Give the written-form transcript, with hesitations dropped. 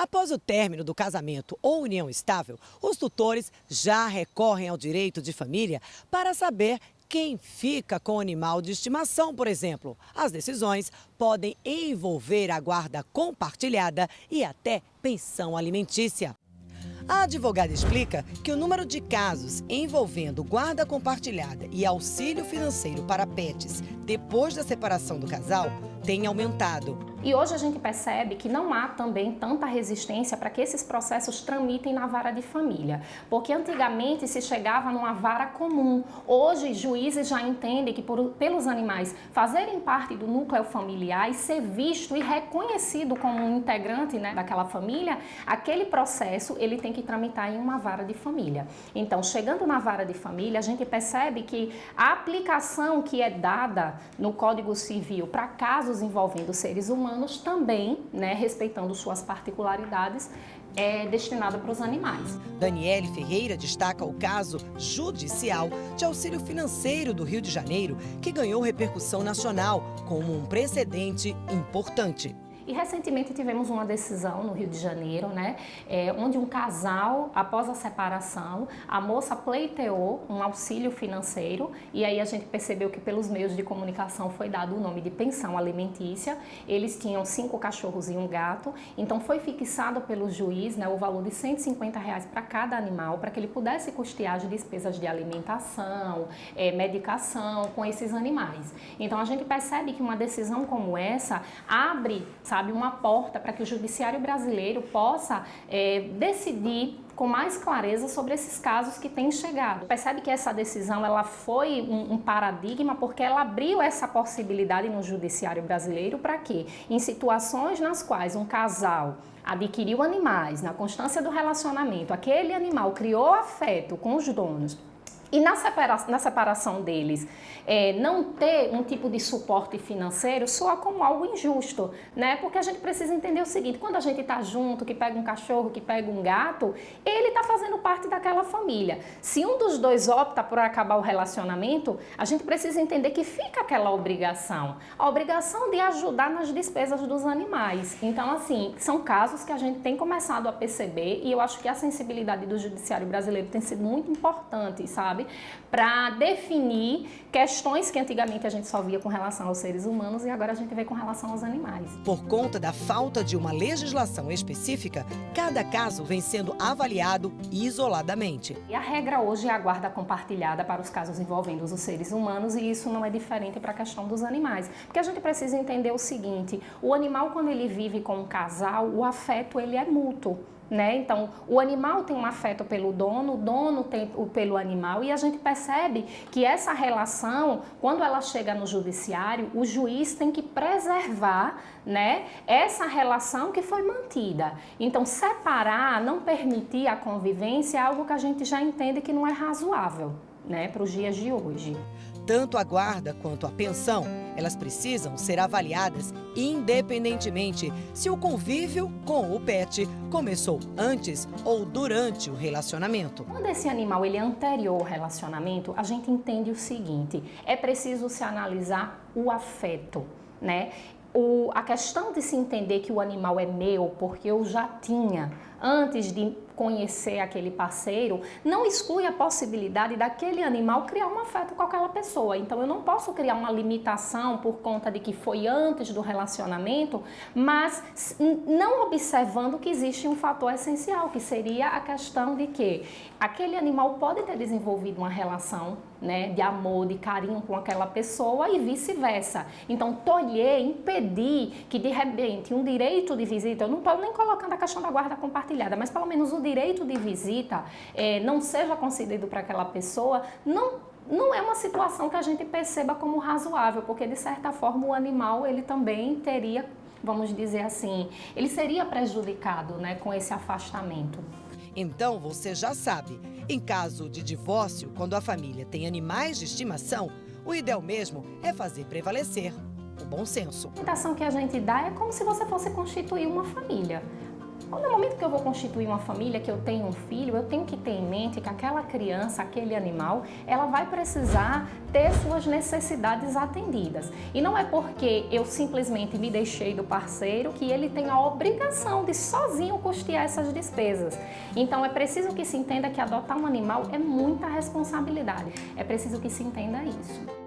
Após o término do casamento ou união estável, os tutores já recorrem ao direito de família para saber quem fica com o animal de estimação, por exemplo. As decisões podem envolver a guarda compartilhada e até pensão alimentícia. A advogada explica que o número de casos envolvendo guarda compartilhada e auxílio financeiro para pets depois da separação do casal tem aumentado. E hoje a gente percebe que não há também tanta resistência para que esses processos tramitem na vara de família, porque antigamente se chegava numa vara comum. Hoje juízes já entendem que pelos animais fazerem parte do núcleo familiar e ser visto e reconhecido como um integrante, né, daquela família, aquele processo ele tem que tramitar em uma vara de família. Então, chegando na vara de família, a gente percebe que a aplicação que é dada no Código Civil para casos envolvendo seres humanos também, né, respeitando suas particularidades, é destinada para os animais. Daniele Ferreira destaca o caso judicial de auxílio financeiro do Rio de Janeiro, que ganhou repercussão nacional como um precedente importante. E recentemente tivemos uma decisão no Rio de Janeiro, né, onde um casal, após a separação, a moça pleiteou um auxílio financeiro e aí a gente percebeu que pelos meios de comunicação foi dado o nome de pensão alimentícia. Eles tinham 5 cachorros e um gato, então foi fixado pelo juiz, né, o valor de R$150 para cada animal, para que ele pudesse custear as despesas de alimentação, medicação com esses animais. Então a gente percebe que uma decisão como essa abre, sabe, uma porta para que o judiciário brasileiro possa decidir com mais clareza sobre esses casos que têm chegado. Percebe que essa decisão ela foi um paradigma porque ela abriu essa possibilidade no judiciário brasileiro para quê? Em situações nas quais um casal adquiriu animais, na constância do relacionamento, aquele animal criou afeto com os donos, e na separação deles, não ter um tipo de suporte financeiro soa como algo injusto, né? Porque a gente precisa entender o seguinte, quando a gente está junto, que pega um cachorro, que pega um gato, ele está fazendo parte daquela família. Se um dos dois opta por acabar o relacionamento, a gente precisa entender que fica aquela obrigação, a obrigação de ajudar nas despesas dos animais. Então, assim, são casos que a gente tem começado a perceber e eu acho que a sensibilidade do judiciário brasileiro tem sido muito importante, sabe? Para definir questões que antigamente a gente só via com relação aos seres humanos e agora a gente vê com relação aos animais. Por conta da falta de uma legislação específica, cada caso vem sendo avaliado isoladamente. E a regra hoje é a guarda compartilhada para os casos envolvendo os seres humanos e isso não é diferente para a questão dos animais. Porque a gente precisa entender o seguinte, o animal quando ele vive com um casal, o afeto ele é mútuo. Né? Então, o animal tem um afeto pelo dono, o dono tem pelo animal e a gente percebe que essa relação, quando ela chega no judiciário, o juiz tem que preservar, né, essa relação que foi mantida. Então, separar, não permitir a convivência é algo que a gente já entende que não é razoável, né, para os dias de hoje. Tanto a guarda quanto a pensão, elas precisam ser avaliadas independentemente se o convívio com o pet começou antes ou durante o relacionamento. Quando esse animal ele é anterior ao relacionamento, a gente entende o seguinte, é preciso se analisar o afeto, né? A questão de se entender que o animal é meu porque eu já tinha antes de conhecer aquele parceiro, não exclui a possibilidade daquele animal criar um afeto com aquela pessoa. Então eu não posso criar uma limitação por conta de que foi antes do relacionamento, mas não observando que existe um fator essencial, que seria a questão de que aquele animal pode ter desenvolvido uma relação, né, de amor, de carinho com aquela pessoa e vice-versa. Então tolher, impedir que de repente um direito de visita, eu não estou nem colocando a questão da guarda compartilhada, mas pelo menos o direito de visita não seja concedido para aquela pessoa, não é uma situação que a gente perceba como razoável, porque de certa forma o animal ele também teria, vamos dizer assim, ele seria prejudicado, né, com esse afastamento. Então você já sabe, em caso de divórcio, quando a família tem animais de estimação, o ideal mesmo é fazer prevalecer o bom senso. A orientação que a gente dá é como se você fosse constituir uma família. No momento que eu vou constituir uma família, que eu tenho um filho, eu tenho que ter em mente que aquela criança, aquele animal, ela vai precisar ter suas necessidades atendidas. E não é porque eu simplesmente me deixei do parceiro que ele tem a obrigação de sozinho custear essas despesas. Então é preciso que se entenda que adotar um animal é muita responsabilidade. É preciso que se entenda isso.